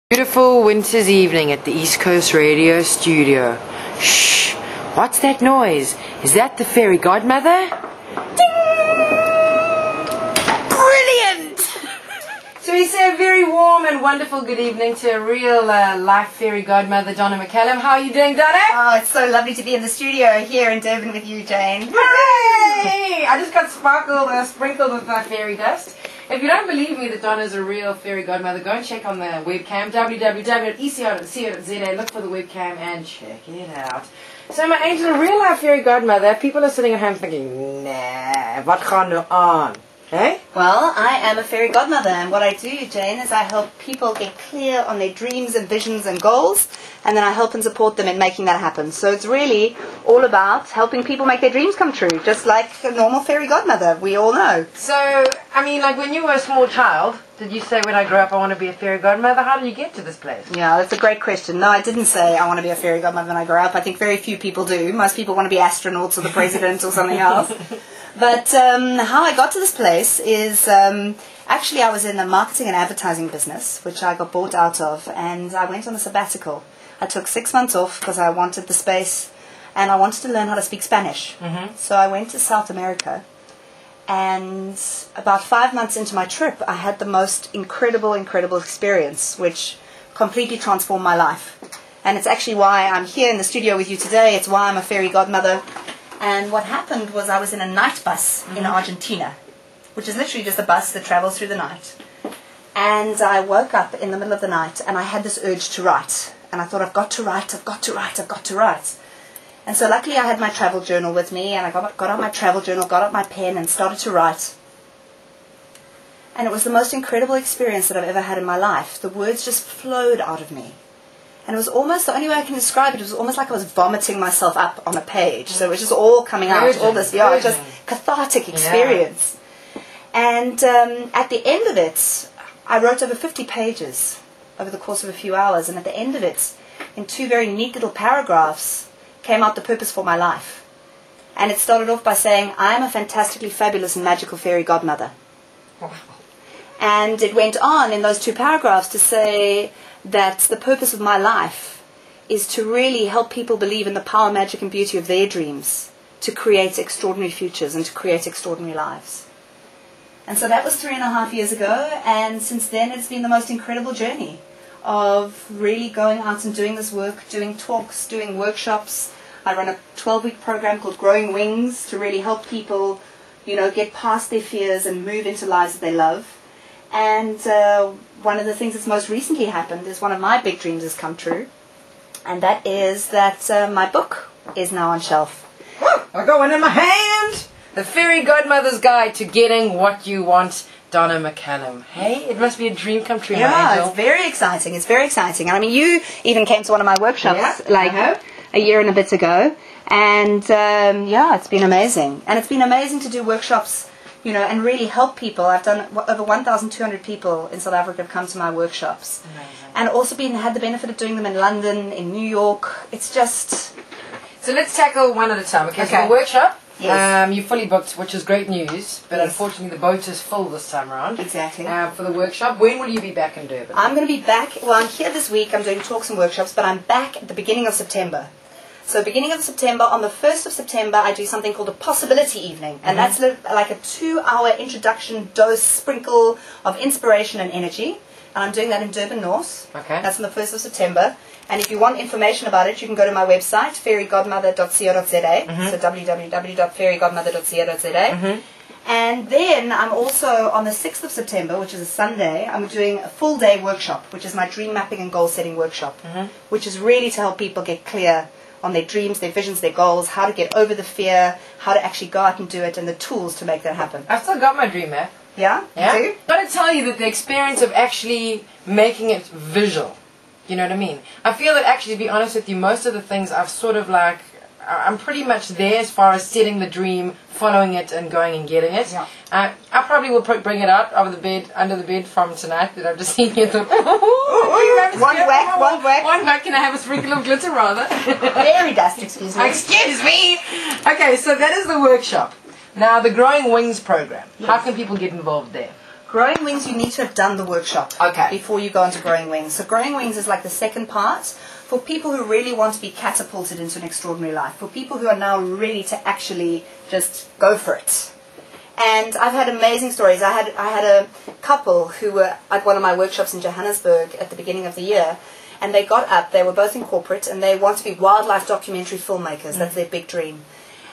Beautiful winter's evening at the East Coast Radio Studio. Shh! What's that noise? Is that the Fairy Godmother? Ding! Brilliant! So we say a very warm and wonderful good evening to a real life Fairy Godmother, Donna McCallum. How are you doing, Donna? Oh, it's so lovely to be in the studio here in Durban with you, Jane. Hooray! I just got sprinkled with my fairy dust. If you don't believe me that Donna's a real fairy godmother, go and check on the webcam, www.ecr.co.za, look for the webcam and check it out. So my angel, a real life fairy godmother, people are sitting at home thinking, nah, wat gaan nou aan? Hey? Well, I am a fairy godmother, and what I do, Jane, is I help people get clear on their dreams and visions and goals, and then I help and support them in making that happen. So it's really all about helping people make their dreams come true, just like a normal fairy godmother, we all know. So, I mean, like when you were a small child, did you say when I grow up I want to be a fairy godmother? How did you get to this place? Yeah, that's a great question. No, I didn't say I want to be a fairy godmother when I grow up. I think very few people do. Most people want to be astronauts or the president or something else. But how I got to this place is actually I was in the marketing and advertising business, which I got bought out of, and I went on a sabbatical. I took 6 months off because I wanted the space and I wanted to learn how to speak Spanish. So I went to South America, and about 5 months into my trip I had the most incredible experience which completely transformed my life. And it's actually why I'm here in the studio with you today. It's why I'm a fairy godmother. And what happened was I was in a night bus in Argentina, which is literally just a bus that travels through the night. And I woke up in the middle of the night and I had this urge to write. And I thought, I've got to write. And so luckily I had my travel journal with me, and I got out my travel journal, got out my pen and started to write. And it was the most incredible experience that I've ever had in my life. The words just flowed out of me. And it was almost, the only way I can describe it, it was almost like I was vomiting myself up on a page. So it was just all coming out, all this, just cathartic experience. And at the end of it, I wrote over 50 pages over the course of a few hours. And at the end of it, in 2 very neat little paragraphs, came out the purpose for my life. And it started off by saying, I am a fantastically fabulous and magical fairy godmother. Wow. And it went on in those 2 paragraphs to say that the purpose of my life is to really help people believe in the power, magic and beauty of their dreams, to create extraordinary futures and to create extraordinary lives. And so that was 3.5 years ago, and since then it's been the most incredible journey of really going out and doing this work, doing talks, doing workshops. I run a 12-week program called Growing Wings to really help people, get past their fears and move into lives that they love. And one of the things that's most recently happened is one of my big dreams has come true, and that is that my book is now on shelf. I got one in my hand! The Fairy Godmother's Guide to Getting What You Want, Donna McCallum. Hey, it must be a dream come true, my angel. It's very exciting. It's very exciting. I mean, you even came to one of my workshops a year and a bit ago, and it's been amazing. And it's been amazing to do workshops, and really help people. I've done over 1,200 people in South Africa have come to my workshops. Amazing. And also had the benefit of doing them in London, in New York. It's just... So let's tackle one at a time. Okay. So the workshop, yes. You fully booked, which is great news, but unfortunately the boat is full this time around. Exactly. For the workshop, when will you be back in Durban? I'm going to be back, I'm here this week, I'm doing talks and workshops, but I'm back at the beginning of September. So beginning of September, on the 1st of September, I do something called a possibility evening. And that's like a 2-hour introduction dose sprinkle of inspiration and energy. And I'm doing that in Durban North. Okay. That's on the 1st of September. And if you want information about it, you can go to my website, fairygodmother.co.za. So www.fairygodmother.co.za. And then I'm also, on the 6th of September, which is a Sunday, I'm doing a full-day workshop, which is my dream mapping and goal-setting workshop, which is really to help people get clear on their dreams, their visions, their goals, how to get over the fear, how to actually go out and do it, and the tools to make that happen. I've still got my dream map. Yeah? Yeah? You do? I've got to tell you that the experience of actually making it visual, you know what I mean? I feel that actually, to be honest with you, most of the things I've sort of like, I'm pretty much there as far as setting the dream, following it and going and getting it. Yeah. I probably will bring it out under the bed from tonight that I've just seen you. One whack. Can I have a sprinkle of glitter rather? Very dust, excuse me. Excuse me. Okay, so that is the workshop. Now the Growing Wings program. Yes. How can people get involved there? Growing Wings, you need to have done the workshop Okay. before you go into Growing Wings. So Growing Wings is like the second part for people who really want to be catapulted into an extraordinary life, for people who are now ready to actually just go for it. And I've had amazing stories. I had a couple who were at one of my workshops in Johannesburg at the beginning of the year, and they got up, they were both in corporate, and they want to be wildlife documentary filmmakers. That's their big dream.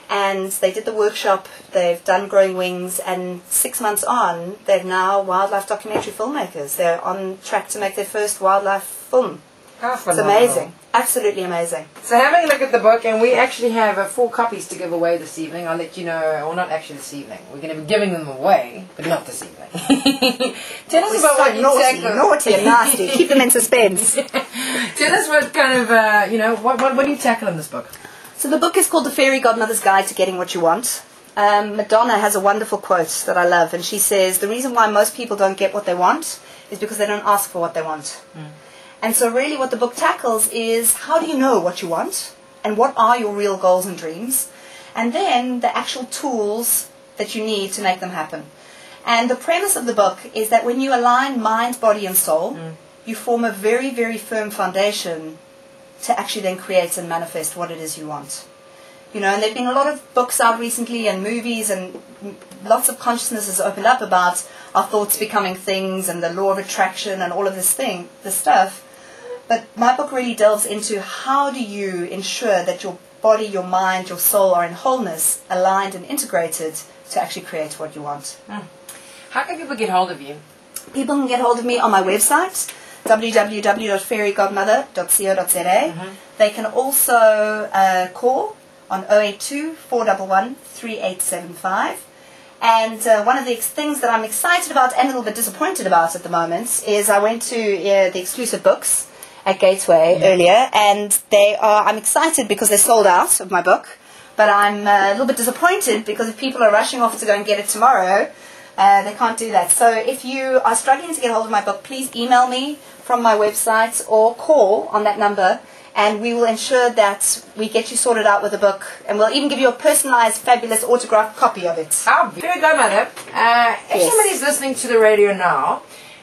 And they did the workshop, they've done Growing Wings, and 6 months on, they're now wildlife documentary filmmakers. They're on track to make their first wildlife film. It's amazing. Absolutely amazing. So having a look at the book, and we actually have 4 copies to give away this evening. I'll let you know, well, not actually this evening. We're going to be giving them away, but not this evening. Tell us about what you tackle. Naughty and nasty. Keep them in suspense. Tell us what kind of, what do you tackle in this book? So the book is called The Fairy Godmother's Guide to Getting What You Want. Madonna has a wonderful quote that I love, and she says, the reason why most people don't get what they want is because they don't ask for what they want. And so really what the book tackles is, how do you know what you want? And what are your real goals and dreams? And then the actual tools that you need to make them happen. And the premise of the book is that when you align mind, body and soul, you form a very, very firm foundation to actually then create and manifest what it is you want. You know, and there have been a lot of books out recently and movies, and lots of consciousness has opened up about our thoughts becoming things and the law of attraction and all of this stuff. But my book really delves into how do you ensure that your body, your mind, your soul are in wholeness, aligned and integrated to actually create what you want. How can people get hold of you? People can get hold of me on my website, www.fairygodmother.co.za. They can also call on 082 411 3875. And one of the things that I'm excited about and a little bit disappointed about at the moment is I went to the exclusive books at Gateway earlier, and I'm excited because they're sold out of my book, but I'm a little bit disappointed because if people are rushing off to go and get it tomorrow, they can't do that. So if you are struggling to get hold of my book, please email me from my website or call on that number, and we will ensure that we get you sorted out with a book, and we'll even give you a personalized, fabulous autographed copy of it. Fairy Godmother, if somebody's listening to the radio now,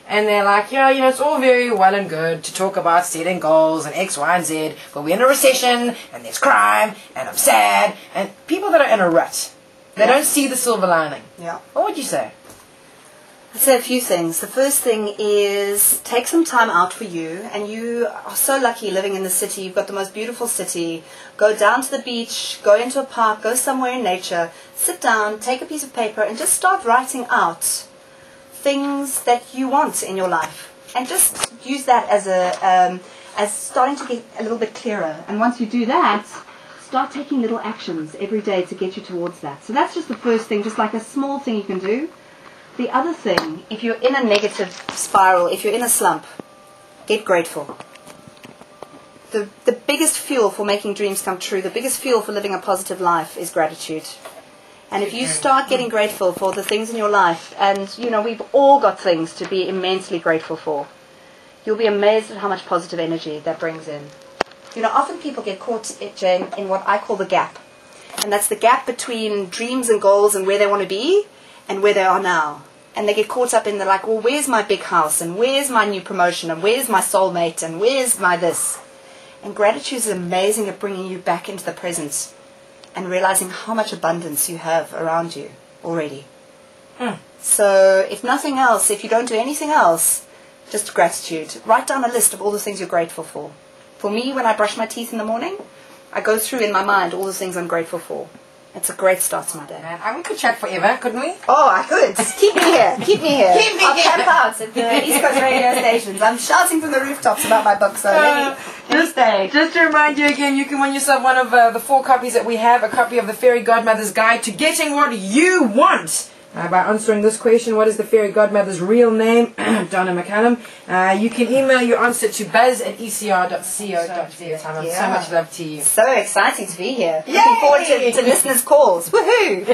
and they're like, it's all very well and good to talk about setting goals and X, Y, and Z, but we're in a recession, and there's crime, and I'm sad, and people that are in a rut, they don't see the silver lining. What would you say? I'd say a few things. The first thing is take some time out for you, and you are so lucky living in the city. You've got the most beautiful city. Go down to the beach, go into a park, go somewhere in nature, sit down, take a piece of paper, and just start writing out things that you want in your life, and just use that as starting to get a little bit clearer. And once you do that, start taking little actions every day to get you towards that. So that's just the first thing, just like a small thing you can do. The other thing, if you're in a negative spiral, if you're in a slump, get grateful. The biggest fuel for making dreams come true, the biggest fuel for living a positive life is gratitude. And if you start getting grateful for the things in your life, and we've all got things to be immensely grateful for, you'll be amazed at how much positive energy that brings in. Often people get caught, Jane, in what I call the gap. And that's the gap between dreams and goals and where they want to be and where they are now. And they get caught up in the well, where's my big house, and where's my new promotion, and where's my soulmate, and where's my this? And gratitude is amazing at bringing you back into the present and realizing how much abundance you have around you already. So if nothing else, if you don't do anything else, just gratitude. Write down a list of all the things you're grateful for. For me, when I brush my teeth in the morning, I go through in my mind all the things I'm grateful for. It's a great start to my day. Man, we could chat forever, couldn't we? Oh, I could. Just keep me here. Keep me here. Keep me I'll here. camp out at the East Coast radio stations. I'm shouting from the rooftops about my book, so let me stay. Just to remind you again, you can win yourself one of the 4 copies that we have, a copy of the Fairy Godmother's Guide to Getting What You Want. By answering this question, what is the Fairy Godmother's real name? Donna McCallum. You can email your answer to buzz@ecr.co.za. So much love to you. So exciting to be here. Yay! Looking forward to listeners' calls. Woohoo!